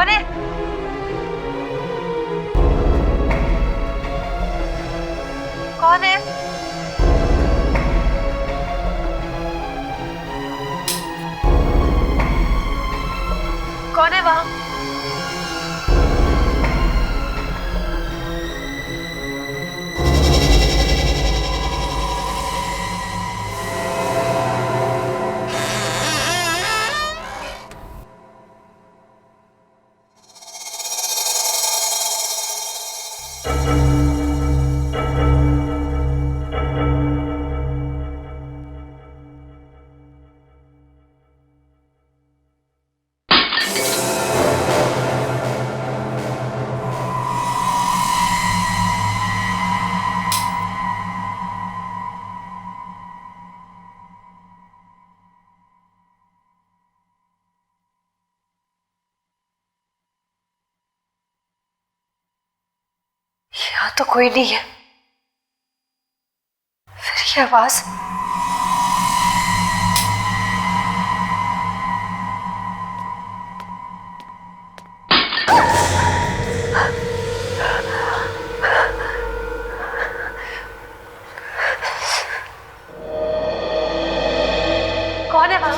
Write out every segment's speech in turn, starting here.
कौन है? कौन है? कौन है वहां? यहाँ तो कोई नहीं है। फिर ये आवाज? कौन है वहां?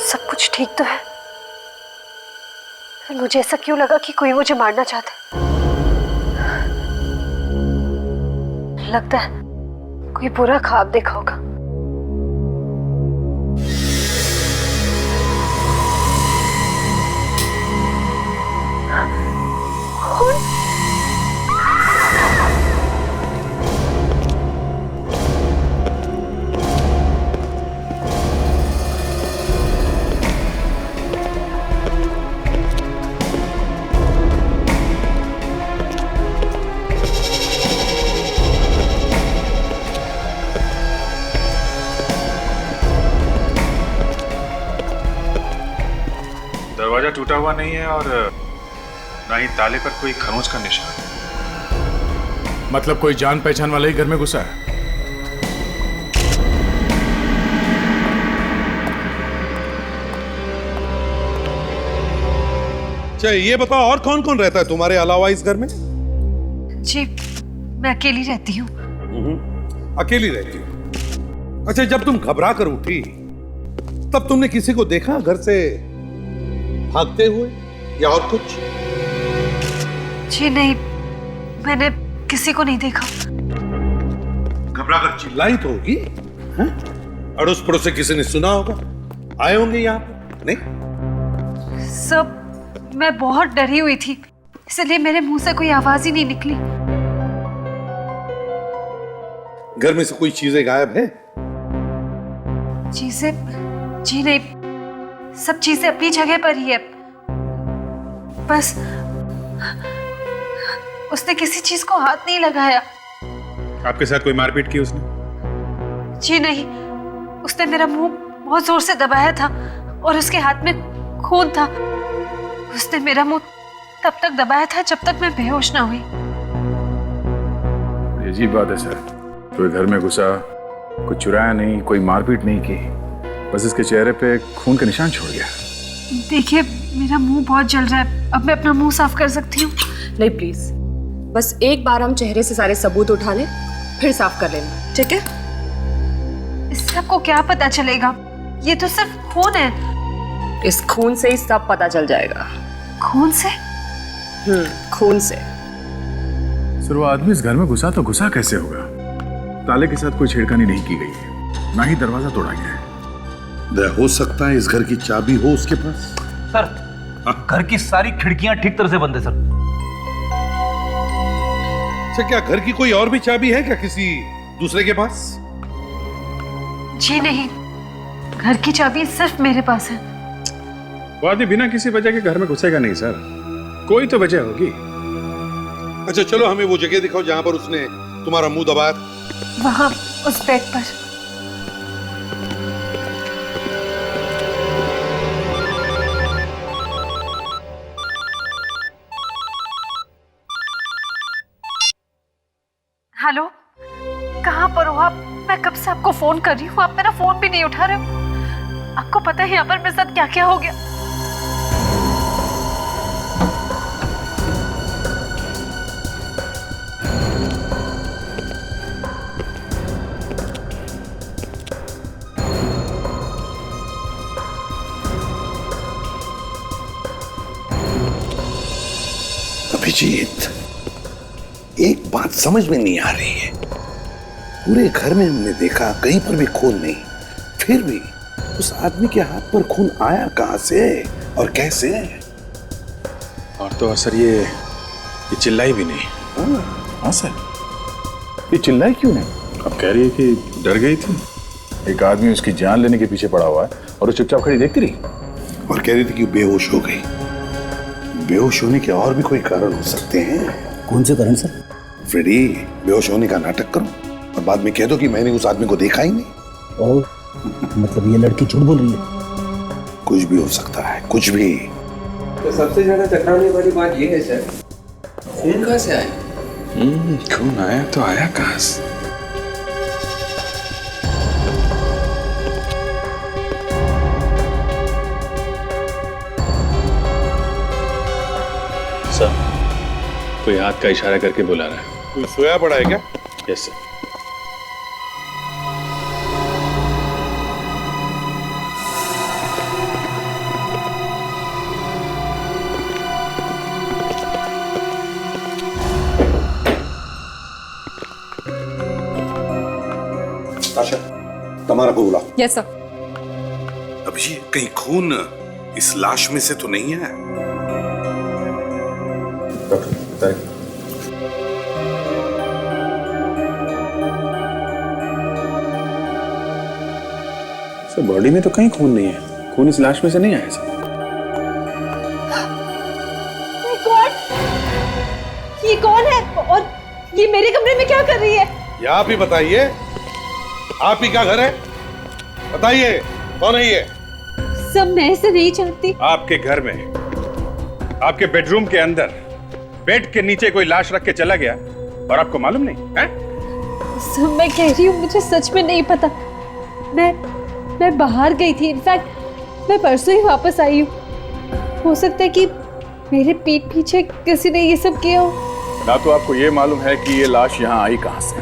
सब कुछ ठीक तो है, फिर मुझे ऐसा क्यों लगा कि कोई मुझे मारना चाहता है? लगता है कोई बुरा ख्वाब देखा होगा। दरवाजा टूटा हुआ नहीं है और ना ही ताले पर कोई खरोंच का निशान। मतलब कोई जान पहचान वाला ही घर में घुसा है। अच्छा ये बताओ, और कौन कौन रहता है तुम्हारे अलावा इस घर में? जी मैं अकेली रहती हूँ। अकेली रहती हो? अच्छा, जब तुम घबरा कर उठी तब तुमने किसी को देखा घर से भागते हुए या और कुछ? जी नहीं, मैंने किसी को नहीं देखा। घबरा कर चिल्लाई तो होगी, अड़ोस पड़ोस से किसी ने सुना होगा, आए होंगे यहाँ पर, नहीं? सब मैं बहुत डरी हुई थी, इसलिए मेरे मुंह से कोई आवाज ही नहीं निकली। घर में से कोई चीजें गायब है? चीजें? जी नहीं, सब चीजें अपनी जगह पर ही है। बस उसने किसी चीज को हाथ नहीं लगाया। आपके साथ कोई मारपीट की उसने? जी नहीं, उसने मेरा मुंह बहुत जोर से दबाया था और उसके हाथ में खून था। उसने मेरा मुंह तब तक दबाया था जब तक मैं बेहोश ना हुई। ये अजीब बात है सर, कोई घर में घुसा, कुछ चुराया नहीं, कोई मारपीट नहीं की, बस इसके चेहरे पे खून के निशान छोड़ गया। देखिए मेरा मुंह बहुत जल रहा है, अब मैं अपना मुंह साफ कर सकती हूँ? नहीं प्लीज, बस एक बार हम चेहरे से सारे सबूत उठा लें, फिर साफ कर लेना, ठीक है? इससे आपको क्या पता चलेगा? ये तो सिर्फ खून है। इस खून से ही सब पता चल जाएगा। खून से? खून से। सर वो आदमी इस घर में घुसा तो घुसा कैसे होगा? ताले के साथ कोई छेड़खानी नहीं की गई है, ना ही दरवाजा तोड़ा गया है। हो सकता है इस घर की चाबी हो उसके पास। सर घर की सारी खिड़कियां ठीक तरह से बंद है सर। अच्छा, क्या घर की कोई और भी चाबी है क्या किसी दूसरे के पास? जी नहीं, घर की चाबी सिर्फ मेरे पास है। वो आदमी बिना किसी वजह के घर में घुसेगा नहीं सर, कोई तो वजह होगी। अच्छा चलो, हमें वो जगह दिखाओ जहां पर उसने तुम्हारा मुंह दबाया। वहां उस बेड पर। हेलो, कहाँ पर हो आप? मैं कब से आपको फोन कर रही हूँ, आप मेरा फोन भी नहीं उठा रहे हो। आपको पता है यहाँ पर मेरे साथ क्या क्या हो गया? अभिजीत, एक बात समझ में नहीं आ रही है। पूरे घर में हमने देखा, कहीं पर भी खून नहीं, फिर भी उस आदमी के हाथ पर खून आया कहां से और कैसे? और तो सर ये चिल्लाई भी नहीं। हाँ सर, ये चिल्लाई क्यों नहीं? अब कह रही है कि डर गई थी। एक आदमी उसकी जान लेने के पीछे पड़ा हुआ है और वो चुपचाप खड़ी देखती रही और कह रही थी कि बेहोश हो गई। बेहोश होने के और भी कोई कारण हो सकते हैं। कौन से कारण सर? फ्रेडी, बेहोश होने का नाटक करो और बाद में कह दो कि मैंने उस आदमी को देखा ही नहीं। और मतलब ये लड़की झूठ बोल रही है? कुछ भी हो सकता है, कुछ भी। तो सबसे ज्यादा चकराने वाली बात ये है सर, खून कहाँ से आया? खून आया तो आया कहाँ से? सर, कोई हाथ का इशारा करके बुला रहा है। कोई सोया पड़ा है क्या? Yes sir. आशा, तमारा को बुला। Yes sir. अभिजीत, कहीं खून इस लाश में से तो नहीं है? डॉक्टर बताइए। सर बॉडी में तो कहीं खून नहीं है, खून इस लाश में से नहीं आया सर। ये कौन है और ये मेरे कमरे में क्या कर रही है? ये आप ही बताइए, आप ही का घर है? बताइए कौन है ये? सब मैं इसे नहीं जानती। आपके घर में, आपके बेडरूम के अंदर, बेड के नीचे कोई लाश रख के चला गया और आपको मालूम नहीं है? सब मैं कह रही हूँ, मुझे सच में नहीं पता। मैं बाहर गई थी, इनफैक्ट मैं परसों ही वापस आई हूँ। हो सकता है कि मेरे पीठ पीछे किसी ने ये सब किया हो। ना तो आपको ये मालूम है कि ये लाश यहाँ आई कहाँ से,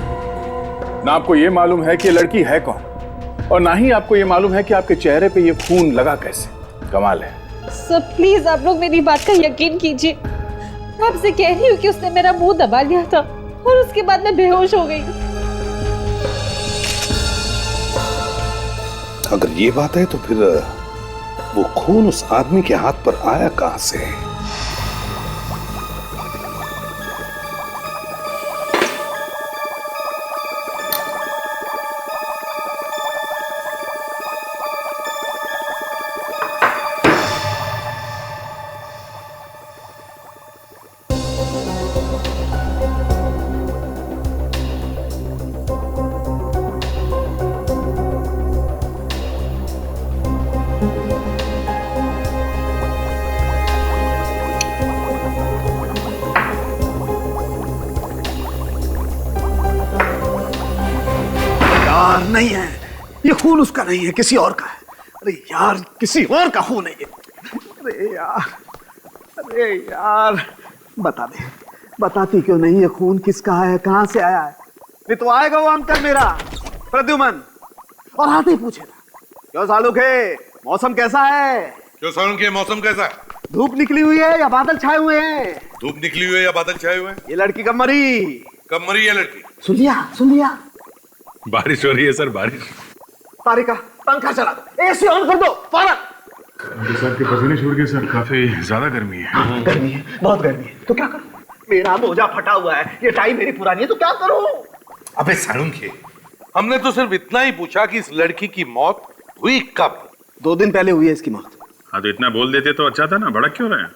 ना आपको ये मालूम है कि ये लड़की है कौन, और ना ही आपको ये मालूम है कि आपके चेहरे पे ये खून लगा कैसे। कमाल है। सब प्लीज आप लोग मेरी बात का यकीन कीजिए। मैं आपसे कह रही हूँ कि उसने मेरा मुंह दबा लिया था और उसके बाद मैं बेहोश हो गई। अगर ये बात है तो फिर वो खून उस आदमी के हाथ पर आया कहां से? यार नहीं है, ये खून उसका नहीं है, किसी और का है। अरे यार किसी और का खून है ये। अरे यार बता दे, बताती क्यों नहीं ये खून किसका है, कहां से आया है? नहीं तो आएगा वो अंकल मेरा प्रद्युमन और आते ही पूछेगा, क्यों सालुखे मौसम कैसा है? क्यों सालुखे मौसम कैसा है? धूप निकली हुई है या बादल छाए हुए हैं? धूप निकली हुई है या बादल छाए हुए हैं? ये लड़की कब मरी? कब मरी है लड़की? सुन लिया। बारिश हो रही है सर, बारिश। तारिका पंखा चला दो, एसी ऑन कर दो फौरन। सर के पसीने छूट गए सर, काफी ज्यादा गर्मी है। गर्मी है, बहुत गर्मी है, तो क्या करूं? मेरा मोजा फटा हुआ है, ये टाई मेरी पुरानी है, तो क्या करूं? अबे सालुंखे, हमने तो सिर्फ इतना ही पूछा कि इस लड़की की मौत हुई कब? 2 दिन पहले हुई है इसकी मौत। हाँ तो इतना बोल देते तो अच्छा था ना, भड़क क्यों रहे हैं?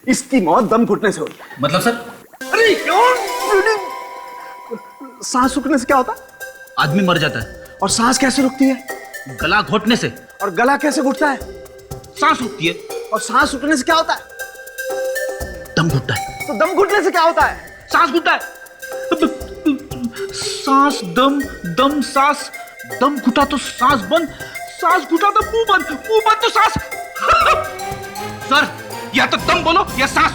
इसकी मौत दम घुटने से हुई। मतलब सर? अरे क्यों? सांस रुकने से क्या होता है? आदमी मर जाता है। और सांस कैसे रुकती है? गला घोटने से। और गला कैसे घुटता है? सांस रुकती है। और सांस रुकने से क्या होता है? दम घुटता है। तो दम घुटने से क्या होता है? सांस घुटता है। सांस दम, दम सांस, दम घुटा तो सांस बंद, सांस घुटा तो मुंह बंद, मुंह बंद तो सांस। सर या तो दम बोलो या सांस।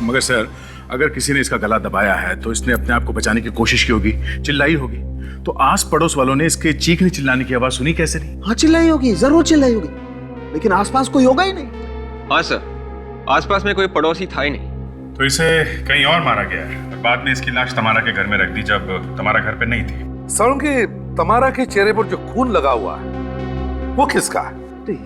मगर सर अगर किसी ने इसका गला दबाया है तो इसने अपने आप को बचाने की कोशिश की होगी, चिल्लाई होगी, तो आस पड़ोस वालों ने इसके चीखने चिल्लाने की आवाज सुनी कैसे नहीं? हाँ चिल्लाई होगी, जरूर चिल्लाई होगी, लेकिन आसपास कोई होगा ही नहीं। हाँ सर, आसपास में कोई पड़ोसी था ही नहीं। तो इसे कहीं और मारा गया है और बाद में इसकी लाश तमारा के घर में रख दी जब तमारा घर पे नहीं थी। सालुंखे, तमारा के चेहरे पर जो खून लगा हुआ है वो किसका है?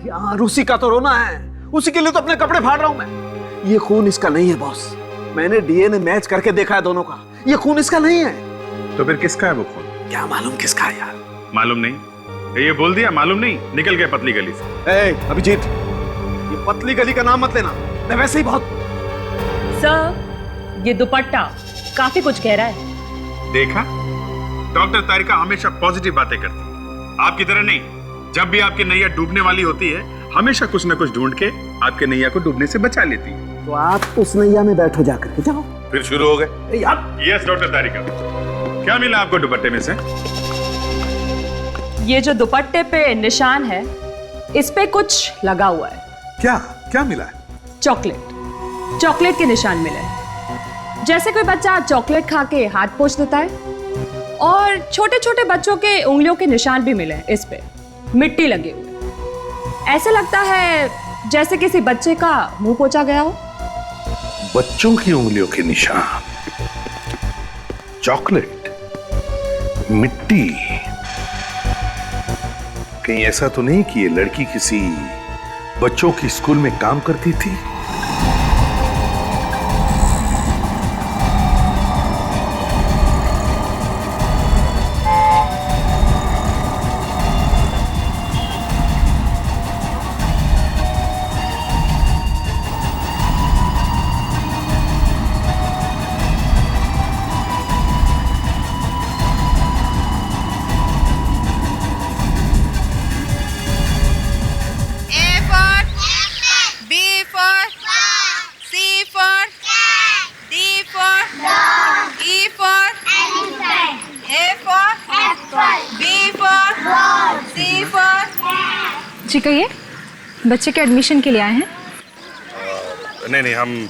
यार उसी का तो रोना है, उसी के लिए तो अपने कपड़े फाड़ रहा हूं मैं। ये खून इसका नहीं है बॉस, मैंने डीएनए मैच करके देखा है दोनों का, ये खून इसका नहीं है। तो फिर किसका है वो खून? क्या मालूम किसका है यार? मालूम नहीं? ये बोल दिया मालूम नहीं, निकल गए पतली गली से। अभिजीत, ये पतली गली का नाम मत लेना, मैं वैसे ही बहुत। सर ये दुपट्टा काफी कुछ कह रहा है। देखा, डॉक्टर तारिका हमेशा पॉजिटिव बातें करती है, आपकी तरह नहीं। जब भी आपकी नैया डूबने वाली होती है हमेशा कुछ न कुछ ढूंढ के आपके नैया को डूबने से बचा लेती है। तो आप उस नैया में बैठो जाकर के, जाओ। फिर शुरू हो गए यार। यस डॉक्टर तारिका, क्या मिला आपको दुपट्टे में से? ये जो दुपट्टे पे निशान है इस पे कुछ लगा हुआ है। क्या मिला है? चॉकलेट के निशान मिले। जैसे कोई बच्चा चॉकलेट खा के हाथ पोंछ देता है, और छोटे छोटे बच्चों के उंगलियों के निशान भी मिले इस पे, मिट्टी लगे हुए। ऐसे लगता है जैसे किसी बच्चे का मुंह पोंछा गया हो। बच्चों की उंगलियों के निशान, चॉकलेट, मिट्टी, कहीं ऐसा तो नहीं कि ये लड़की किसी बच्चों की स्कूल में काम करती थी? जी कहिए, बच्चे के एडमिशन के लिए आए हैं? नहीं हम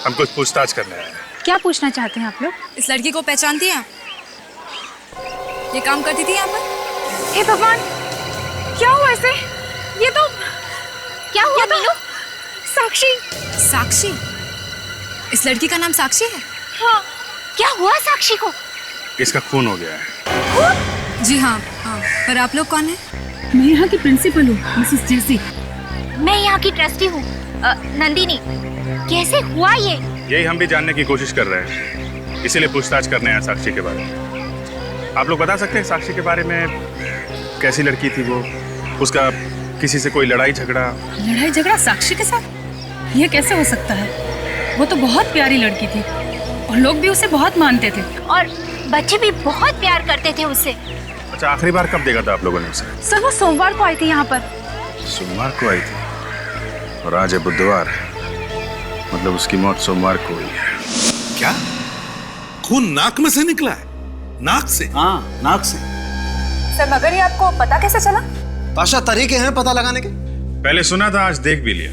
कुछ पूछताछ करने आए हैं। क्या पूछना चाहते हैं आप लोग? इस लड़की को पहचानती हैं आप? ये काम करती थी यहाँ पर? हे भगवान, क्या हुआ इसे? ये तो क्या हुआ? मीनू, साक्षी। साक्षी? इस लड़की का नाम साक्षी है? हाँ, क्या हुआ साक्षी को? इसका खून हो गया है। जी हाँ, पर आप लोग कौन हैं? मैं यहाँ की प्रिंसिपल हूँ, मिसेस जेसी। मैं यहाँ की ट्रस्टी हूँ, नंदिनी। कैसे हुआ ये? यही हम भी जानने की कोशिश कर रहे हैं, इसीलिए पूछताछ करने आए साक्षी के बारे में। आप लोग बता सकते हैं साक्षी के बारे में? कैसी लड़की थी वो? उसका किसी से कोई लड़ाई झगड़ा साक्षी के साथ? ये कैसे हो सकता है? वो तो बहुत प्यारी लड़की थी और लोग भी उसे बहुत मानते थे, और बच्चे भी बहुत प्यार करते थे उससे। अच्छा, आखिरी बार कब देखा था आप लोगों ने उसे? सर वो सोमवार को आई थी यहाँ पर। सोमवार को आई थी और आज है बुधवार, मतलब उसकी मौत सोमवार को हुई है। क्या? खून नाक में से निकला है? नाक से? हाँ, नाक से। सर मगर ये आपको पता कैसे चला? ताशा, तरीके हैं पता लगाने के। पहले सुना था, आज देख भी लिया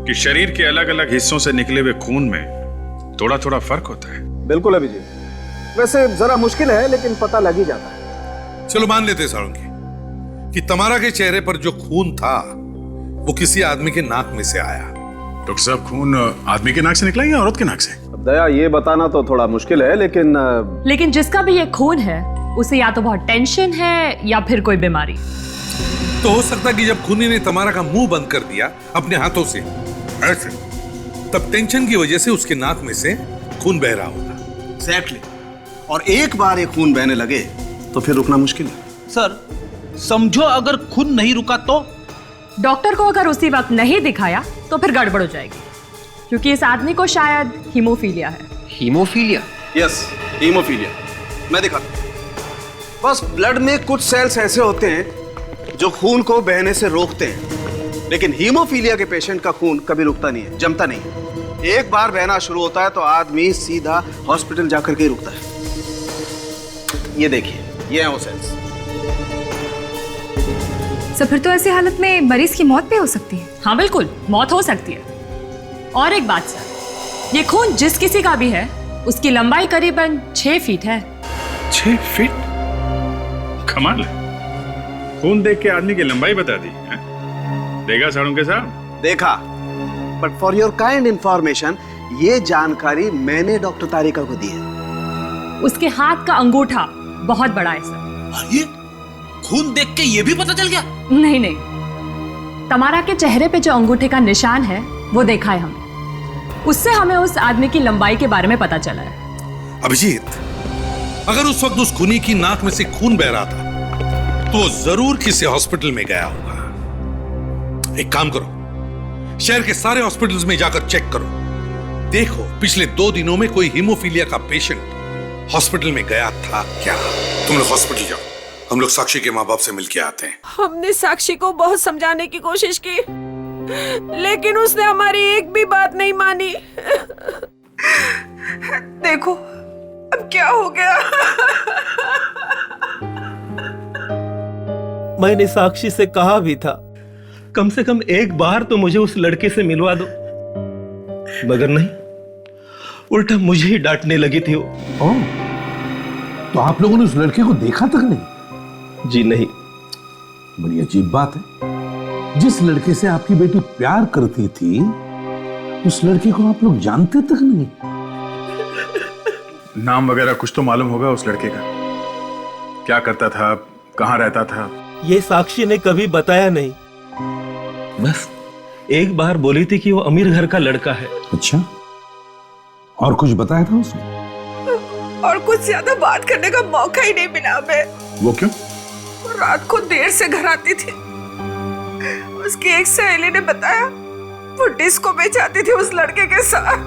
कि शरीर के अलग अलग हिस्सों से निकले हुए खून में थोड़ा थोड़ा फर्क होता है। बिल्कुल अभिजीत, वैसे जरा मुश्किल है लेकिन पता लग ही जाता है। चलो मान लेते हैं साळुंखे कि तमारा के चेहरे पर जो खून था वो किसी आदमी के नाक में से आया। डॉक्टर साहब, खून आदमी के नाक से निकला या औरत के नाक से? अब दया, ये बताना तो थोड़ा मुश्किल है लेकिन जिसका भी ये खून है उसे या तो बहुत टेंशन है या फिर कोई बीमारी। तो हो सकता है कि जब खूनी ने तमारा का मुंह बंद कर दिया अपने हाथों से ऐसे, तब टेंशन की वजह से उसके नाक में से खून बह रहा होगा। एग्जैक्टली। और एक बार ये खून बहने लगे तो फिर रुकना मुश्किल है। सर समझो अगर खून नहीं रुका तो? डॉक्टर को अगर उसी वक्त नहीं दिखाया तो फिर गड़बड़ हो जाएगी, क्योंकि इस आदमी को शायद हीमोफीलिया है। हीमोफीलिया? Yes, haemophilia. मैं दिखाता हूं। बस ब्लड में कुछ सेल्स ऐसे होते हैं जो खून को बहने से रोकते हैं, लेकिन हीमोफीलिया के पेशेंट का खून कभी रुकता नहीं है, जमता नहीं है। एक बार बहना शुरू होता है तो आदमी सीधा हॉस्पिटल जाकर के ही रुकता है। ये देखिए, ये हैं वो सेल्स। सर फिर तो ऐसी हालत में मरीज की मौत भी हो सकती है। हाँ बिल्कुल, मौत हो सकती है। और एक बात सर, ये खून जिस किसी का भी है उसकी लंबाई करीबन 6 फीट है। 6 फीट? कमाल है, खून देख के आदमी की लंबाई बता दी है? देखा साळुंखे साहब? देखा, but for your kind information ये जानकारी मैंने डॉक्टर तारिका को दी है। उसके हाथ का अंगूठा बहुत बड़ा है सर। ये खून देख के ये भी पता चल गया? नहीं नहीं, तमारा के चेहरे पे जो अंगूठे का निशान है वो देखा है हमने, उससे हमें उस आदमी की लंबाई के बारे में पता चला है। अभिजीत, अगर उस वक्त उस खूनी की नाक में से खून बह रहा था तो जरूर किसी हॉस्पिटल में गया होगा। एक काम करो, शहर के सारे हॉस्पिटल्स में जाकर चेक करो, देखो पिछले 2 दिनों में कोई हीमोफीलिया का पेशेंट हॉस्पिटल में गया था क्या। तुम लोग हॉस्पिटल जाओ, हम लोग साक्षी के माँ बाप से मिलके आते हैं। हमने साक्षी को बहुत समझाने की कोशिश की, लेकिन उसने हमारी एक भी बात नहीं मानी। देखो अब क्या हो गया। मैंने साक्षी से कहा भी था कम से कम एक बार तो मुझे उस लड़के से मिलवा दो, मगर नहीं, उल्टा मुझे ही डांटने लगी थी वो। ओह, तो आप लोगों ने उस लड़के को देखा तक नहीं? जी नहीं। बड़ी अजीब बात है, जिस लड़के से आपकी बेटी प्यार करती थी उस लड़के को आप लोग जानते तक नहीं। नाम वगैरह कुछ तो मालूम होगा उस लड़के का? क्या करता था, कहाँ रहता था? ये साक्षी ने कभी बताया नहीं, बस एक बार बोली थी कि वो अमीर घर का लड़का है। अच्छा, और कुछ बताया था उसने? और कुछ ज्यादा बात करने का मौका ही नहीं मिला हमें। वो क्यों? रात को देर से घर आती थी, उसकी एक सहेली ने बताया वो डिस्को में जाती थी उस लड़के के साथ।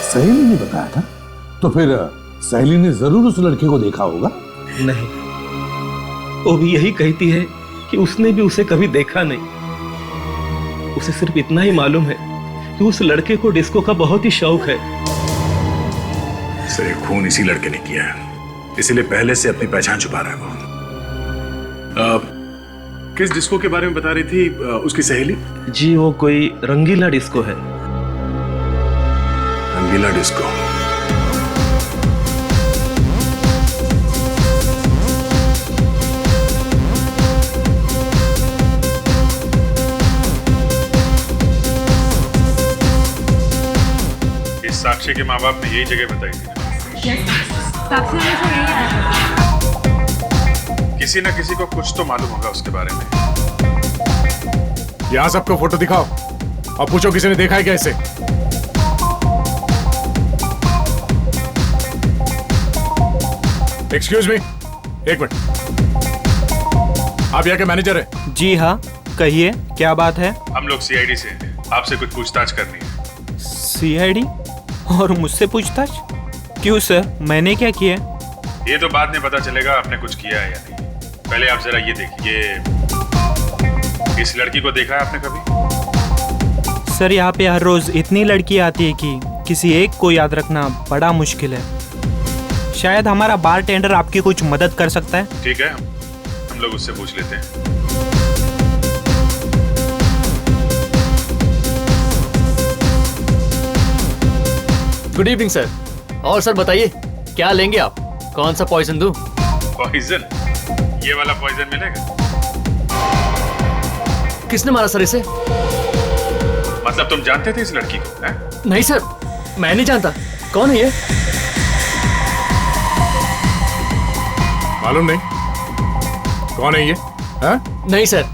सहेली ने बताया था? तो फिर सहेली ने जरूर उस लड़के को देखा होगा। नहीं, वो भी यही कहती है कि उसने भी उसे कभी देखा नहीं। उसे सिर्फ इतना ही मालूम है कि उस लड़के को डिस्को का बहुत ही शौक है। सर, खून इसी लड़के ने किया है, इसीलिए पहले से अपनी पहचान छुपा रहा है वो। किस डिस्को के बारे में बता रही थी उसकी सहेली? जी वो कोई रंगीला डिस्को है। रंगीला डिस्को? इस साक्षी के माँ बाप ने यही जगह बताई थी। किसी न किसी को कुछ तो मालूम होगा उसके बारे में। यहां सबको फोटो दिखाओ और पूछो किसी ने देखा है क्या इसे। एक्सक्यूज मी, एक मिनट। आप यहाँ के मैनेजर हैं? जी हाँ, कहिए क्या बात है? हम लोग सीआईडी से हैं, आपसे कुछ पूछताछ करनी है। सीआईडी? और मुझसे पूछताछ? क्यों सर, मैंने क्या किया? ये तो बाद में पता चलेगा आपने कुछ किया है या नहीं। पहले आप जरा ये देखिए, इस लड़की को देखा है आपने कभी? सर यहाँ पे हर रोज इतनी लड़की आती है कि किसी एक को याद रखना बड़ा मुश्किल है। शायद हमारा बार टेंडर आपकी कुछ मदद कर सकता है। ठीक है, हम लोग उससे पूछ लेते हैं। Good evening sir. और सर बताइए क्या लेंगे आप? कौन सा पॉइजन दूं? पॉइजन? ये वाला पॉइजन मिलेगा? किसने मारा सर इसे? मतलब तुम जानते थे इस लड़की को? है? नहीं सर, मैं नहीं जानता। कौन है ये? मालूम नहीं कौन है ये? हा? नहीं सर।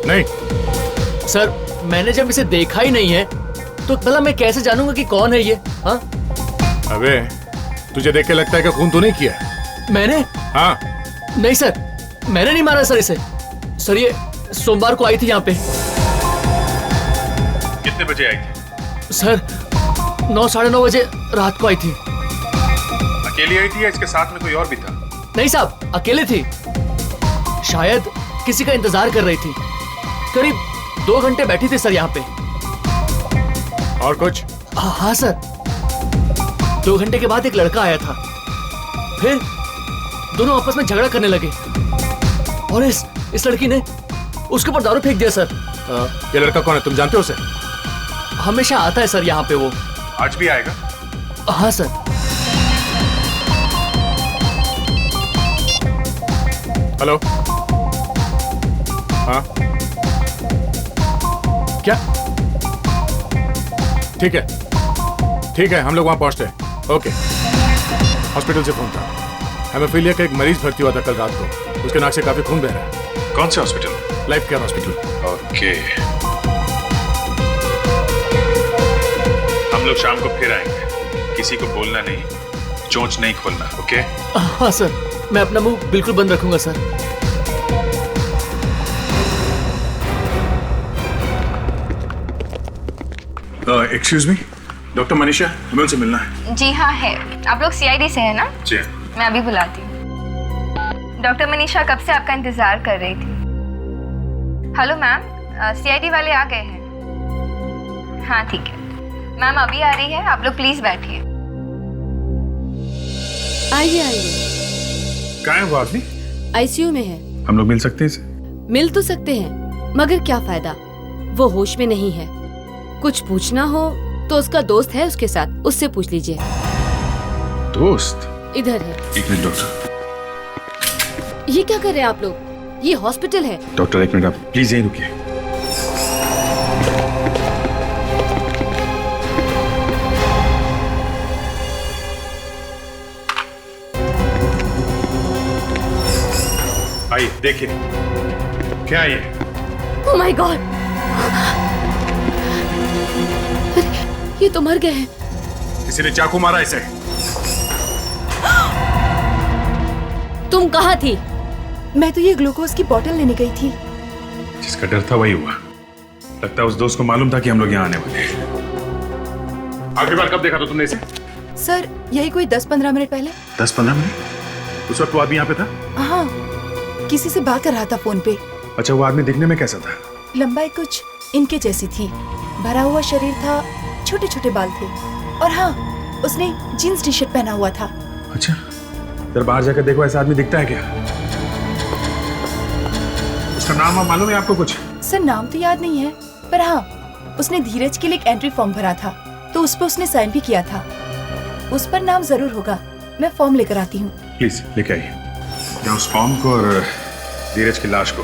नहीं सर, मैंने जब इसे देखा ही नहीं है तो भला मैं कैसे जानूंगा कि कौन है ये? हाँ? अबे तुझे देख के लगता है कि खून तो नहीं किया? मैंने? हाँ। नहीं सर, मैंने नहीं मारा सर इसे। सर ये सोमवार को आई थी यहाँ पे। कितने बजे आई थी? सर 9 साढ़े 9 बजे रात को आई थी। अकेली आई थी या इसके साथ में कोई और भी था? नहीं साहब, अकेले थी। शायद किसी का इंतजार कर रही थी। करीब 2 घंटे बैठी थी सर यहाँ पे। और कुछ? हाँ सर, 2 घंटे के बाद एक लड़का आया था। फिर दोनों आपस में झगड़ा करने लगे और इस लड़की ने उसके ऊपर दारू फेंक दिया सर। ये लड़का कौन है, तुम जानते हो उसे? हमेशा आता है सर यहाँ पे वो। आज भी आएगा? हाँ सर। हेलो। हाँ क्या? ठीक है, हम लोग वहां पहुंचते हैं। ओके। हॉस्पिटल से फोन था। हेमोफीलिया का एक मरीज भर्ती हुआ था कल रात को। उसके नाक से काफी खून बह रहा है। कौन से hospital? Life care hospital. Okay, हम लोग शाम को फिर आएंगे। किसी को बोलना नहीं, चोंच नहीं खोलना। ओके? हाँ सर, मैं अपना मुंह बिल्कुल बंद रखूंगा sir. Excuse me, doctor Manisha, हमें उनसे मिलना है। जी हाँ है। आप लोग सीआईडी से है ना? जी। मैं अभी बुलाती हूँ। डॉक्टर मनीषा कब से आपका इंतजार कर रही थी। हेलो मैम, सीआईडी वाले आ गए हैं। हाँ ठीक है मैम, अभी आ रही है। आप लोग प्लीज बैठिए। आइए। कहाँ है वो आदमी? आईसीयू में है। हम लोग मिल सकते हैं इसे? मिल तो सकते हैं, मगर क्या फायदा, वो होश में नहीं है। कुछ पूछना हो तो उसका दोस्त है उसके साथ, उससे पूछ लीजिए। दोस्त? इधर है। एक मिनट डॉक्टर। ये क्या कर रहे हैं आप लोग? ये हॉस्पिटल है। डॉक्टर एक मिनट, आप प्लीज यहीं रुकिए। आइए देखिए, क्या है ये? ओह माय गॉड, ये तो मर गए हैं। किसी ने चाकू मारा इसे। तुम कहाँ थी? मैं तो ये ग्लूकोज की बोतल लेने गई थी। जिसका डर था वही हुआ। लगता है उस दोस्त को मालूम था कि हम लोग यहाँ आने वाले हैं। आखिरी बार कब देखा था तुमने इसे? सर यही कोई 10-15 मिनट पहले। 10-15 मिनट? उस वक्त वो आदमी यहाँ पे था? हाँ, किसी से बात कर रहा था फोन पे। अच्छा, वो आदमी दिखने में कैसा था? लंबाई कुछ इनके जैसी थी, भरा हुआ शरीर था, छोटे छोटे बाल थे और हाँ, उसने जीन्स टी शर्ट पहना हुआ था। अच्छा, जरा बाहर जाकर देखो ऐसा आदमी दिखता है क्या? उसका नाम मालूम है आपको कुछ? सर नाम तो याद नहीं है, पर हाँ, उसने धीरज के लिए एक एंट्री फॉर्म भरा था तो उस पर उसने साइन भी किया था। उस पर नाम जरूर होगा, मैं फॉर्म लेकर आती हूँ। प्लीज लेके आइए। या उस फॉर्म को और धीरज की लाश को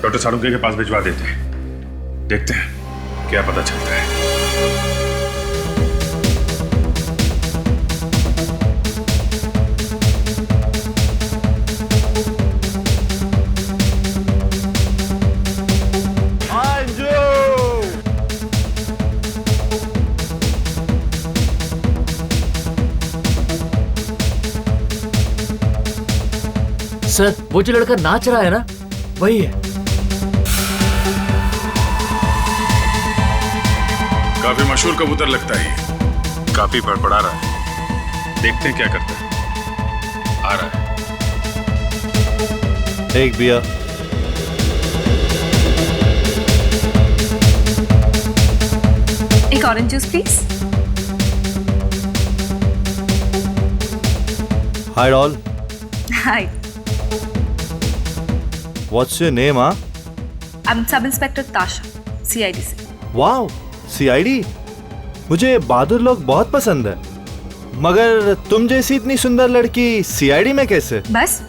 डॉक्टर सालुंके के पास भिजवा देते हैं। देखते हैं क्या पता चलता है। सर वो जो लड़का नाच रहा है ना, वही है। काफी मशहूर कबूतर लगता है ये। काफी बड़बड़ा रहा है। देखते हैं क्या करता है। आ रहा है। एक बिया। एक orange juice please. Hi doll. Hi. What's your name, huh? I'm Sub Inspector Tasha, CID से. Wow, CID. मुझे बहादुर लोग बहुत पसंद है, मगर तुम जैसी इतनी सुंदर लड़की CID में कैसे? बस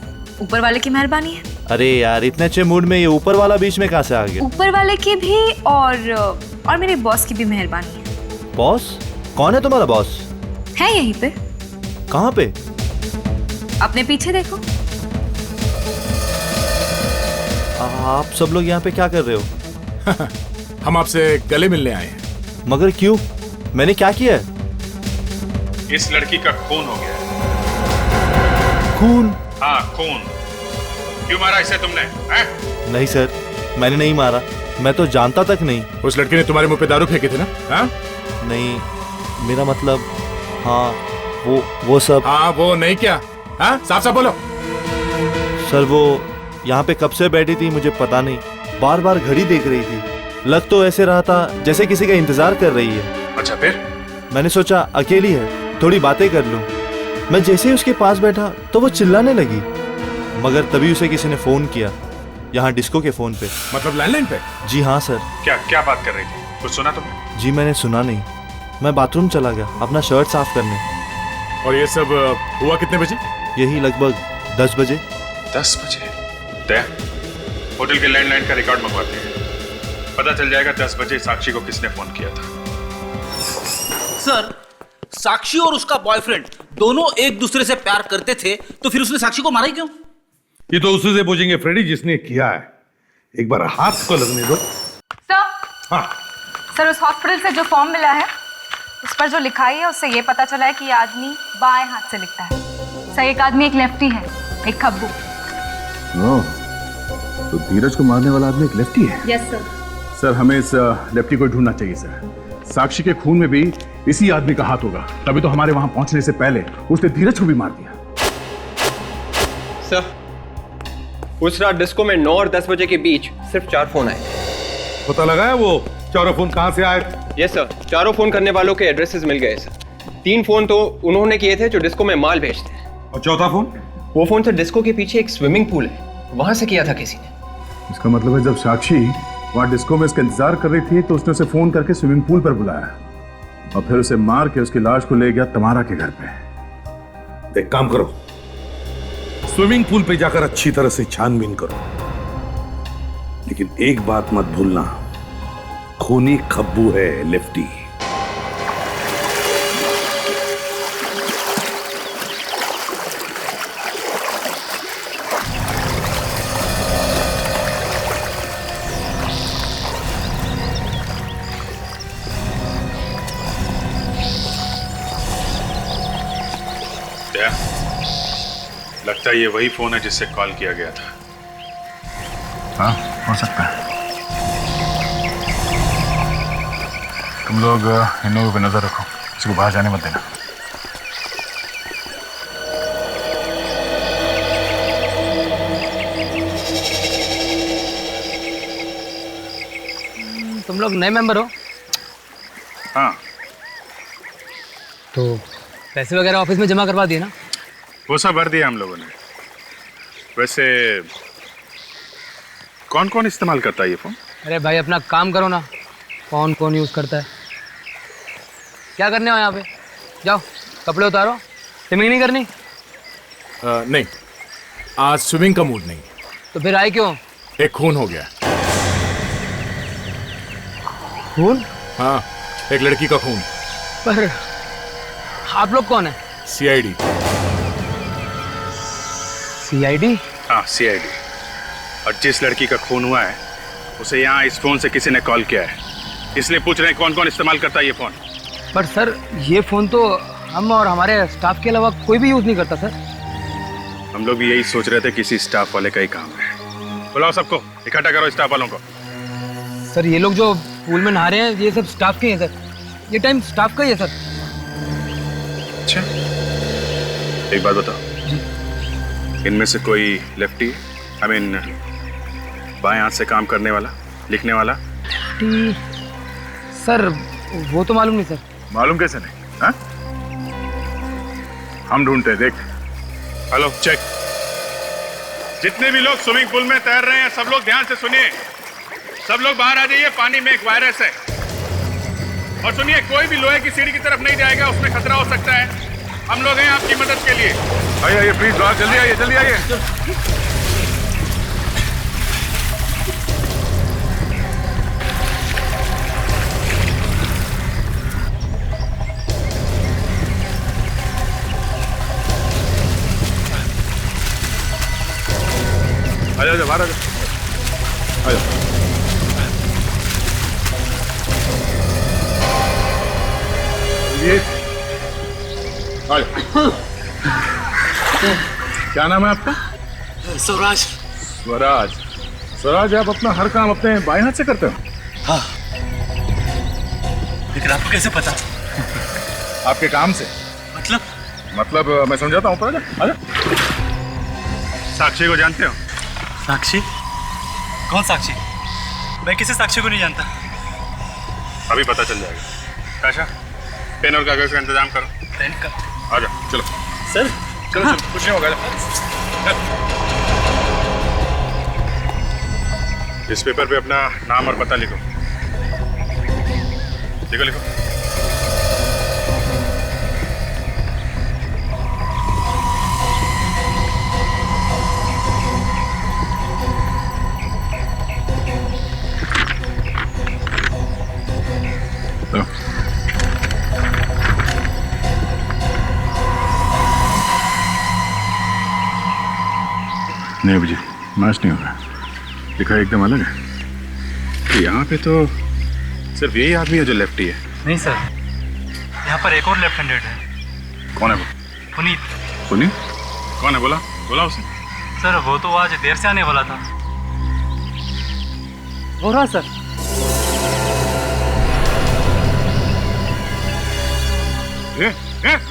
ऊपर वाले की मेहरबानी है. अरे यार, इतने अच्छे मूड में ये ऊपर वाला बीच में कहाँ से आ गया? ऊपर वाले की भी और मेरे बॉस की भी मेहरबानी है. बॉस? कौन है तुम्हारा बॉस? है यहीं पे. कहाँ पे? अपने पीछे देखो. आप सब लोग यहाँ पे क्या कर रहे हो? हम आपसे गले मिलने आए हैं. मगर क्यों? मैंने क्या किया है? इस लड़की का खून हो गया है. खून? हाँ, खून. क्यों मारा इसे तुमने? नहीं सर, मैंने नहीं मारा. मैं तो जानता तक नहीं. उस लड़की ने तुम्हारे मुंह पे दारू फेंके थे ना? हाँ? नहीं, मेरा मतलब, हाँ वो सब. हाँ वो नहीं क्या? हाँ, साफ साफ बोलो. सर वो यहाँ पे कब से बैठी थी मुझे पता नहीं. बार बार घड़ी देख रही थी. लग तो ऐसे रहा था जैसे किसी का इंतजार कर रही है. अच्छा फिर? मैंने सोचा अकेली है, थोड़ी बातें कर लूं. मैं जैसे ही उसके पास बैठा तो वो चिल्लाने लगी. मगर तभी उसे किसी ने फोन किया, यहाँ डिस्को के फोन पे. मतलब लैंडलाइन पे? जी हाँ सर. क्या बात कर रही थी? कुछ सुना तुमने? जी मैंने सुना नहीं. मैं बाथरूम चला गया अपना शर्ट साफ करने. और ये सब हुआ कितने बजे? यही लगभग 10 बजे. 10 बजे? तय होटल के लैंडलाइन का रिकॉर्ड मंगवाते हैं, पता चल जाएगा 10 बजे साक्षी को किसने फोन किया था. सर, साक्षी और उसका बॉयफ्रेंड दोनों एक दूसरे से प्यार करते थे, तो फिर उसने साक्षी को मारा ही क्यों? ये तो उसी से पूछेंगे फ्रेडी जिसने किया है. एक बार हाथ को लगने दो. सर. हाँ. सर, उस हॉस्पिटल से जो फॉर्म मिला है उस पर जो लिखाई है उससे ये पता चला है कि ये आदमी बाएं हाथ से लिखता है. सर, एक आदमी एक लेफ्टी है, एक खब्बू. तो धीरज को मारने वाला आदमी एक लेफ्टी है? Yes sir. सर हमें इस लेफ्टी को ढूंढना चाहिए सर. साक्षी के खून में भी इसी आदमी का हाथ होगा, तभी तो हमारे वहां पहुंचने से पहले उसने धीरज को भी मार दिया. सर, उस रात डिस्को में 9 और 10 बजे के बीच सिर्फ 4 फोन आए. पता लगा है वो चारों फोन कहां से आए? यस सर, चारों फोन करने वालों के एड्रेसेस मिल गए सर. 3 फोन तो उन्होंने किए थे जो डिस्को में माल बेचते हैं. और चौथा फोन? वो फोन तो डिस्को के पीछे एक स्विमिंग पूल है, वहां से किया था किसी ने. इसका मतलब है जब साक्षी वहां डिस्को में इसका इंतजार कर रही थी तो उसने उसे फोन करके स्विमिंग पूल पर बुलाया और फिर उसे मार के उसकी लाश को ले गया तमारा के घर पे. एक काम करो, स्विमिंग पूल पे जाकर अच्छी तरह से छानबीन करो, लेकिन एक बात मत भूलना, खूनी खब्बू है लेफ्टी. लगता है ये वही फोन है जिससे कॉल किया गया था. हाँ, हो सकता है. तुम लोग इन लोगों पे नजर रखो, किसी को बाहर जाने मत देना. तुम लोग नए मेंबर हो? हाँ. तो पैसे वगैरह ऑफिस में जमा करवा दिए ना? वो सब भर दिया हम लोगों ने. वैसे कौन कौन इस्तेमाल करता है ये फोन? अरे भाई अपना काम करो ना, कौन कौन यूज करता है. क्या करने हो यहाँ पे? जाओ कपड़े उतारो. स्विमिंग नहीं करनी? नहीं, आज स्विमिंग का मूड नहीं. तो फिर आए क्यों? एक खून हो गया. खून? हाँ, एक लड़की का खून. पर आप लोग कौन है? CID. CID? हाँ, CID. और जिस लड़की का खून हुआ है उसे यहाँ इस फोन से किसी ने कॉल किया है, इसलिए पूछ रहे हैं कौन कौन इस्तेमाल करता है ये फोन. पर सर ये फोन तो हम और हमारे स्टाफ के अलावा कोई भी यूज नहीं करता सर. हम लोग भी यही सोच रहे थे किसी स्टाफ वाले का ही काम है. बुलाओ सबको, इकट्ठा करो स्टाफ वालों को. सर ये लोग जो पूल में नहा रहे हैं ये सब स्टाफ के हैं सर. ये टाइम स्टाफ का ही है सर. अच्छा, एक बात बताओ, इनमें से कोई लेफ्टी, आई मीन बाएं हाथ से काम करने वाला, लिखने वाला? सर वो तो मालूम नहीं सर. मालूम कैसे नहीं? हाँ? हम ढूंढते हैं. देख, हेलो चेक। जितने भी लोग स्विमिंग पूल में तैर रहे हैं सब लोग ध्यान से सुनिए। सब लोग बाहर आ जाइए, पानी में एक वायरस है। और सुनिए, कोई भी लोहे की सीढ़ी की तरफ नहीं जाएगा, उसमें खतरा हो सकता है। हम लोग हैं आपकी मदद के लिए। आइए आइए प्लीज बाहर, जल्दी आइए, जल्दी आइए। आ जाओ, बाहर आ जाओ, आ जाओ। ये आ जाओ। क्या नाम है आपका? स्वराज। स्वराज। स्वराज, आप अपना हर काम अपने बाएं हाथ से करते हो? हाँ। लेकिन आपको कैसे पता? आपके काम से। मतलब मैं समझाता हूँ, तो आजा। साक्षी को जानते हो? साक्षी? कौन साक्षी? मैं किसी साक्षी को नहीं जानता। अभी पता चल जाएगा। काशा, पेन और कागज का इंतजाम करो। पेन का? आ जाओ, चलो। सर? चलो चलो, कुछ नहीं होगा। इस पेपर पे अपना नाम और पता लिखो। लिखो लिखो। नहीं अभिजीत, मैच नहीं हो रहा। लिखा एकदम अलग है। यहाँ पे तो सिर्फ यही आदमी है जो लेफ्टी है। नहीं सर, यहाँ पर एक और लेफ्ट हैंडेड है। कौन है वो? पुनीत। पुनीत? कौन है? बोला बोला उसे। सर वो तो आज देर से आने वाला था। हो रहा सर।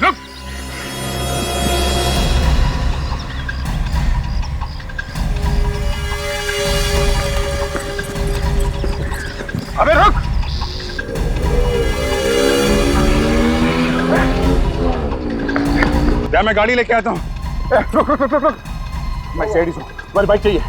रुक। अबे रुक। क्या मैं गाड़ी लेके आता हूँ। रुक रुक रुक रुक रुक। मैं सीआईडी से, तुम्हारी बाइक चाहिए।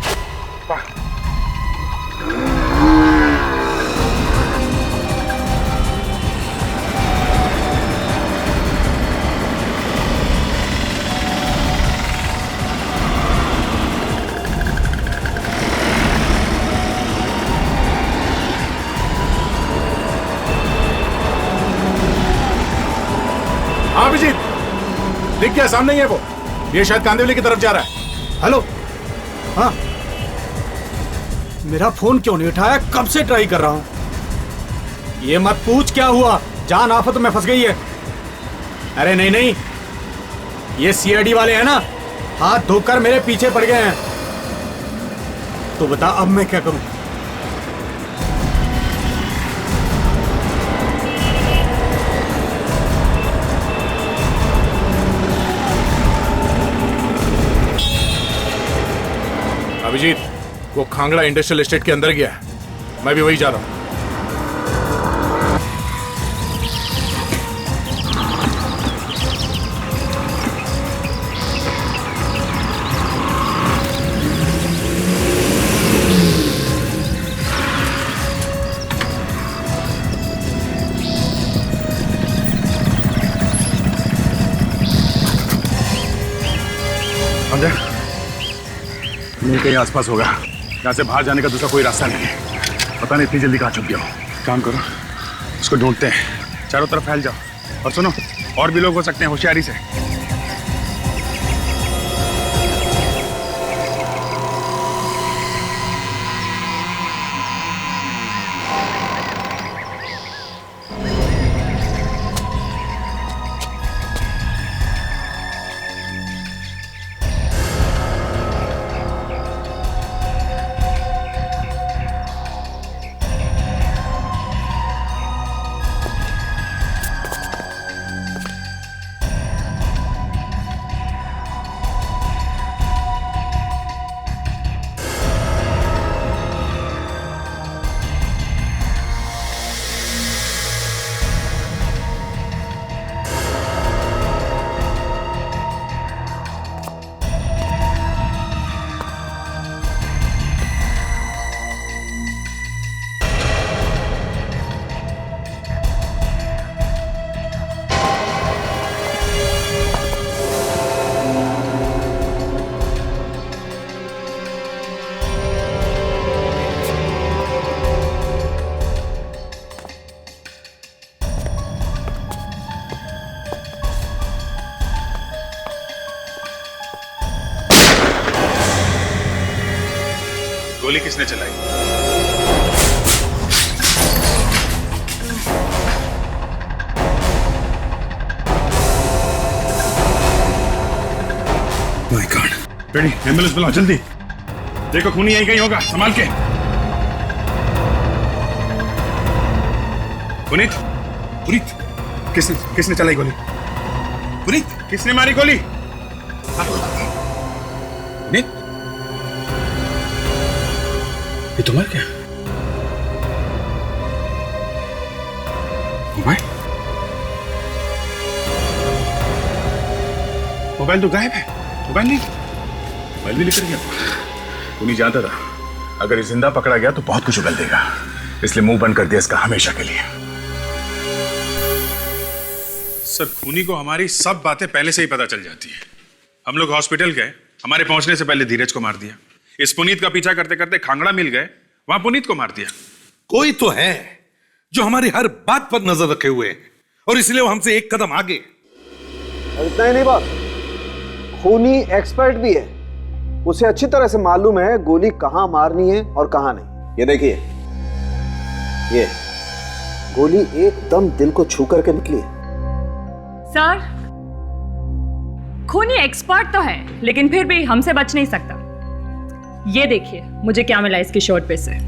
हाँ अभिजीत, दिख गया, सामने ही है वो। ये शायद कांदिवली की तरफ जा रहा है। हेलो। हाँ, मेरा फोन क्यों नहीं उठाया? कब से ट्राई कर रहा हूं। ये मत पूछ क्या हुआ, जान आफत में फंस गई है। अरे नहीं नहीं, ये सीआईडी वाले हैं ना, हाथ धोकर मेरे पीछे पड़ गए हैं। तो बता अब मैं क्या करूं? अभिजीत, वो खांगड़ा इंडस्ट्रियल एस्टेट के अंदर गया है। मैं भी वही जा रहा हूं। नहीं, कहीं आसपास होगा। यहाँ से बाहर जाने का दूसरा कोई रास्ता नहीं है। पता नहीं इतनी जल्दी कहाँ छुप गया हो। काम करो, उसको ढूंढते हैं। चारों तरफ फैल जाओ। और सुनो, और भी लोग हो सकते हैं, होशियारी से। गोली किसने चलाई? My God. रेडी, एम्बुलेंस बुलाओ जल्दी। देखो खूनी यहीं कहीं होगा, संभाल के। पुनीत, पुनीत, किसने चलाई गोली? पुनीत, किसने मारी गोली? पुनीत, ये तो मर गया। मोबाइल तो गायब है। मोबाइल नहीं, मोबाइल भी लेकर गया। पुनीत जानता था अगर ये जिंदा पकड़ा गया तो बहुत कुछ उगल देगा, इसलिए मुंह बंद कर दिया इसका हमेशा के लिए। सर, खूनी को हमारी सब बातें पहले से ही पता चल जाती है। हम लोग हॉस्पिटल गए, हमारे पहुंचने से पहले धीरज को मार दिया। इस पुनीत का पीछा करते करते खांगड़ा मिल गए, वहां पुनीत को मार दिया। कोई तो है जो हमारी हर बात पर नजर रखे हुए है और इसलिए वो हमसे एक कदम आगे। और इतना ही नहीं बॉस, खूनी एक्सपर्ट भी है। उसे अच्छी तरह से मालूम है गोली कहां मारनी है और कहां नहीं। ये देखिए, ये गोली एकदम दिल को छू करके निकली है। सर, खूनी एक्सपर्ट तो है लेकिन फिर भी हमसे बच नहीं सकता। ये देखिए मुझे क्या मिला इसकी शर्ट पे से।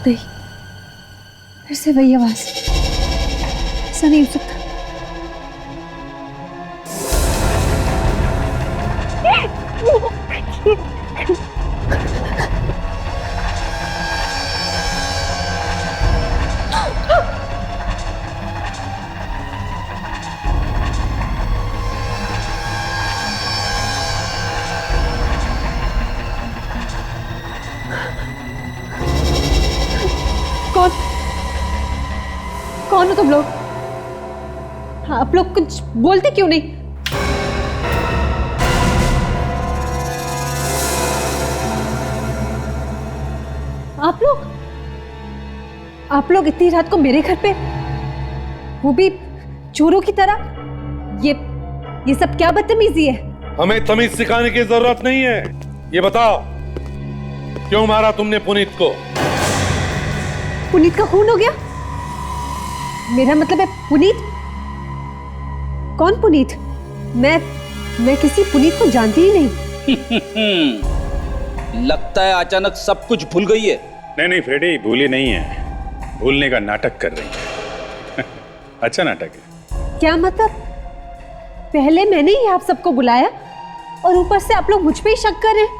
नहीं, फिर से वही आवाज। ऐसा नहीं हो सकता। कौन हो तुम लोग? हाँ, आप लोग कुछ बोलते क्यों नहीं? आप लोग इतनी रात को मेरे घर पे, वो भी चोरों की तरह? ये सब क्या बदतमीजी है? हमें तमीज सिखाने की जरूरत नहीं है। ये बताओ क्यों मारा तुमने पुनीत को? पुनीत का खून हो गया? मेरा मतलब है पुनीत? कौन पुनीत? मैं किसी पुनीत को जानती ही नहीं। लगता है अचानक सब कुछ भूल गई है। नहीं फ्रेडी, भूली नहीं है, भूलने का नाटक कर रही है। अच्छा नाटक है। क्या मतलब? पहले मैंने ही आप सबको बुलाया और ऊपर से आप लोग मुझ पे ही शक कर रहे हैं।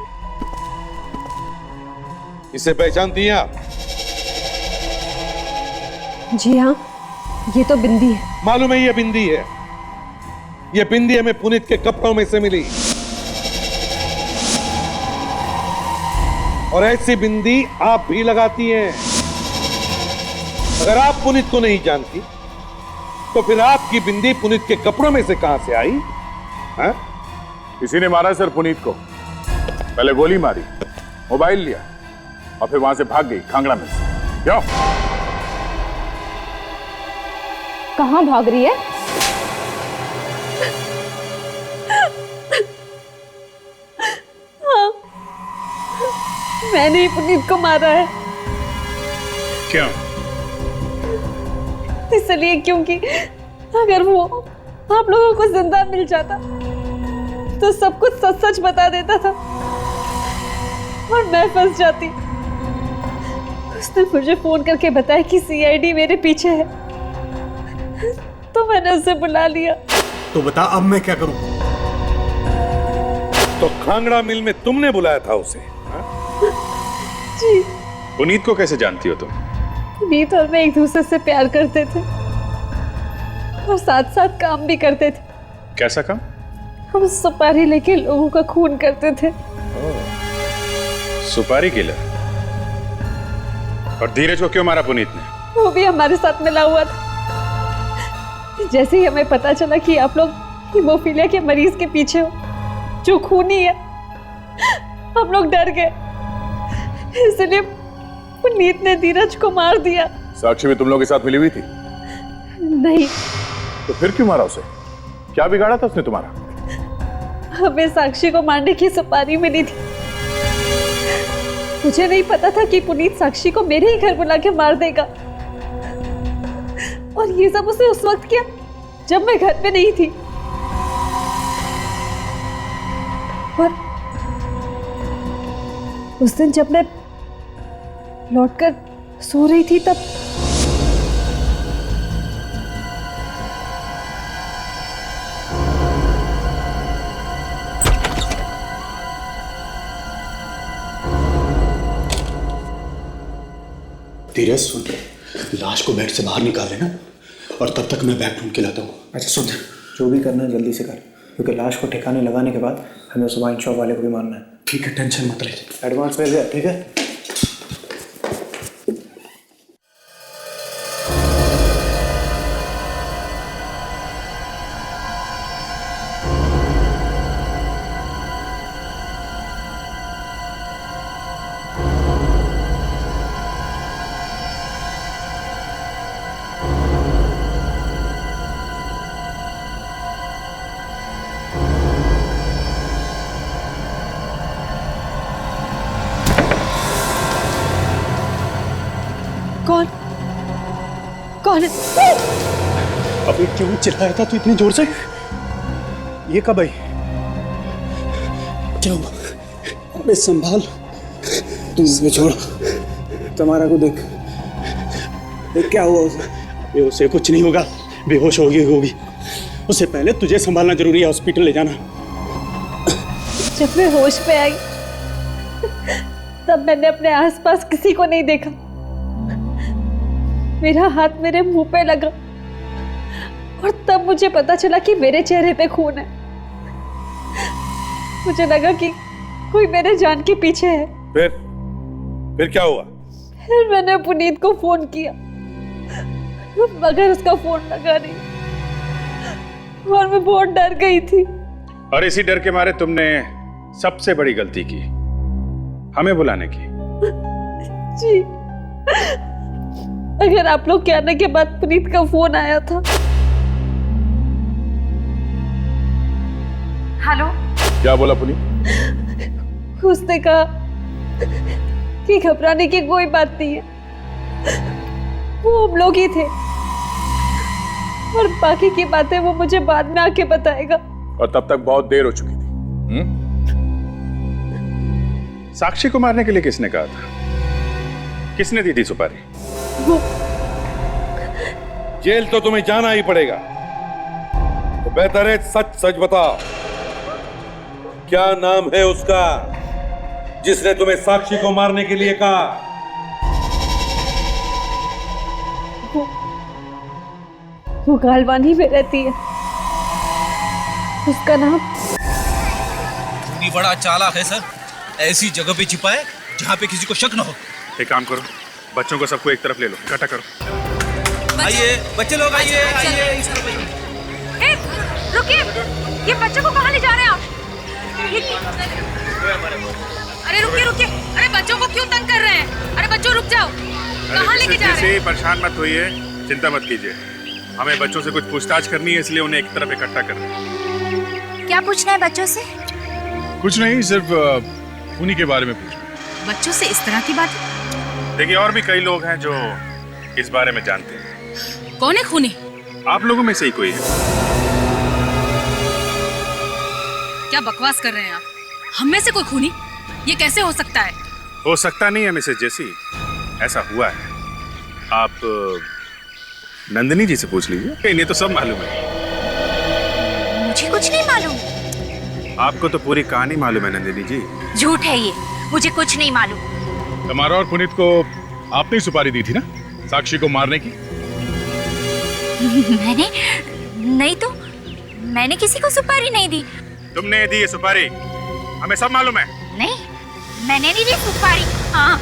इसे पहचानती हैं आप? जी हाँ, ये तो बिंदी है। मालूम है ये बिंदी है। ये बिंदी हमें पुनीत के कपड़ों में से मिली और ऐसी बिंदी आप भी लगाती हैं। अगर आप पुनीत को नहीं जानती तो फिर आपकी बिंदी पुनीत के कपड़ों में से कहां से आई? हाँ? किसी ने मारा सर पुनीत को। पहले गोली मारी, मोबाइल लिया और फिर वहां से भाग गई खांगड़ा में से। क्यों? कहां भाग रही है? हाँ, मैंने ही पुनीत को मारा है। क्यों? इसलिए क्योंकि अगर वो आप लोगों को जिंदा मिल जाता तो सब कुछ सच सच बता देता था और मैं फंस जाती। उसने मुझे फोन करके बताया कि सीआईडी मेरे पीछे है, तो मैंने उसे बुला लिया। तो बता अब मैं क्या करूं? तो खांगड़ा मिल में तुमने बुलाया था उसे? जी। पुनीत को कैसे जानती हो तुम? पुनीत और मैं एक दूसरे से प्यार करते थे और साथ साथ काम भी करते थे। कैसा काम? हम सुपारी लेके लोगों का खून करते थे। सुपारी किलर? और धीरज को क्यों मारा पुनीत ने? वो भी हमारे साथ मिला हुआ था। जैसे ही हमें पता चला कि आप लोग हीमोफीलिया के मरीज के पीछे हो जो खूनी है, हम लोग डर गए, इसलिए पुनीत ने धीरज को मार दिया। साक्षी भी तुम लोग के साथ मिली हुई थी? नहीं। तो फिर क्यों मारा उसे? क्या बिगाड़ा था उसने तुम्हारा? हमें साक्षी को मारने की सुपारी मिली थी। मुझे नहीं पता था कि पुनीत साक्षी को मेरे ही घर बुला के मार देगा, और ये सब उसने उस वक्त किया जब मैं घर पे नहीं थी। और उस दिन जब मैं लौटकर सो रही थी तब धीरज सुन, लाश को बेड से बाहर निकाल लेना और तब तक मैं बैग ढूंढ के लाता हूँ। अच्छा सुन, जो भी करना है जल्दी से कर, क्योंकि लाश को ठिकाने लगाने के बाद हमें उस वाइन शॉप वाले को भी मारना है। ठीक है, टेंशन मत ले। एडवांस भेज दे, ठीक है? कौन कौन है? अबे क्यों चिल्लाया था तू इतनी जोर से? ये कब आई? क्या हुआ? अबे संभाल, तू इसमें छोड़। तुम्हारा को देख, देख क्या हुआ उसे? उसे कुछ नहीं होगा, बेहोश होगी। उससे पहले तुझे संभालना जरूरी है, हॉस्पिटल ले जाना। जब मैं होश पे आई तब मैंने अपने आसपास किसी को नहीं देखा। मेरा हाथ मेरे मुंह पे लगा और तब मुझे पता चला कि मेरे चेहरे पे खून है। मुझे लगा कि कोई मेरे जान के पीछे है। फिर क्या हुआ? फिर मैंने पुनीत को फोन किया, मगर उसका फोन लगा नहीं और मैं बहुत डर गई थी। और इसी डर के मारे तुमने सबसे बड़ी गलती की, हमें बुलाने की। जी, अगर आप लोग के आने के बाद पुनीत का फोन आया था। हेलो, क्या बोला पुनीत? उसने कहा कि घबराने की कोई बात नहीं है, वो हम लोग ही थे और बाकी की बातें वो मुझे बाद में आके बताएगा। और तब तक बहुत देर हो चुकी थी। साक्षी को मारने के लिए किसने कहा था? किसने दी थी सुपारी? वो जेल तो तुम्हें जाना ही पड़ेगा, तो बेहतर है सच सच बताओ, क्या नाम है उसका जिसने तुम्हें साक्षी को मारने के लिए कहा? वो गालवानी में रहती है, उसका नाम। खूनी बड़ा चालाक है सर, ऐसी जगह पे छिपा है जहाँ पे किसी को शक ना हो। एक काम करो, बच्चों को सबको एक तरफ ले लो, इकट्ठा करो। आइए बच्चे लोग, आइए आइए। रुकिए, ये बच्चों को कहाँ ले जा रहे हैं आप? अरे रुकिए रुकिए, अरे बच्चों को क्यों तंग कर रहे हैं? अरे बच्चों रुक जाओ, कहाँ लेके जा रहे हैं? परेशान मत होइए, चिंता मत कीजिए, हमें बच्चों से कुछ पूछताछ करनी है, इसलिए उन्हें एक तरफ इकट्ठा कर रहे हैं। क्या पूछना है बच्चों से? कुछ नहीं, सिर्फ उन्हीं के बारे में पूछना। बच्चों से इस तरह की बात? देखिए, और भी कई लोग हैं जो इस बारे में जानते हैं। कौन है खूनी? आप लोगों में से ही कोई है। क्या बकवास कर रहे हैं आप? हम में से कोई खूनी? ये कैसे हो सकता है? हो सकता नहीं है मिसेस जेसी, ऐसा हुआ है। आप नंदिनी जी से पूछ लीजिए, इन्हें तो सब मालूम है। मुझे कुछ नहीं मालूम। आपको तो पूरी कहानी मालूम है नंदिनी जी। झूठ है ये, मुझे कुछ नहीं मालूम। तुम्हारा और पुनीत को आपने सुपारी दी थी ना साक्षी को मारने की? मैंने नहीं तो, मैंने किसी को सुपारी नहीं दी। तुमने दी ये सुपारी, हमें सब मालूम है। नहीं, मैंने नहीं दी सुपारी। हाँ,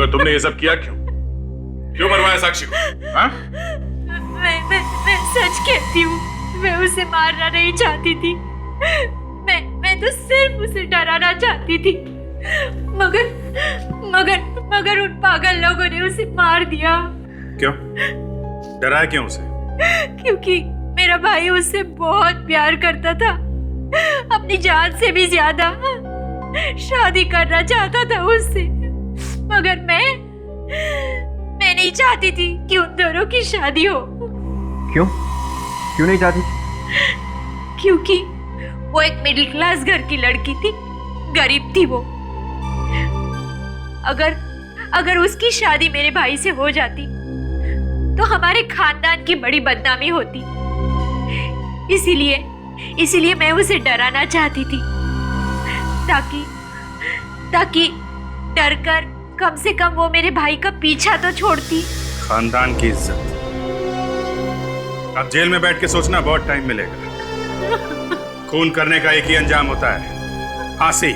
मगर तुमने ये सब किया क्यों? क्यों मरवाया साक्षी को? हाँ? मैं सच कहती हूँ, मैं उसे मारना नहीं चाहती थी। मैं तो सिर्फ उसे डराना चाहती थी, मगर उन पागल लोगों ने उसे मार दिया। क्यों? डराया क्यों उसे? क्योंकि मेरा भाई उससे बहुत प्यार करता था, अपनी जान से भी ज्यादा। शादी करना चाहता था उससे, मगर मैं नहीं चाहती थी कि उन दोनों की शादी हो। क्यों नहीं चाहती? क्योंकि वो एक मिडिल क्लास घर की लड़की थी, गरीब थी वो। अगर उसकी शादी मेरे भाई से हो जाती तो हमारे खानदान की बड़ी बदनामी होती। इसीलिए मैं उसे डराना चाहती थी, ताकि डरकर कम से कम वो मेरे भाई का पीछा तो छोड़ती। खानदान की इज्जत। अब जेल में बैठ के सोचना बहुत टाइम मिलेगा। खून करने का एक ही अंजाम होता है, फांसी।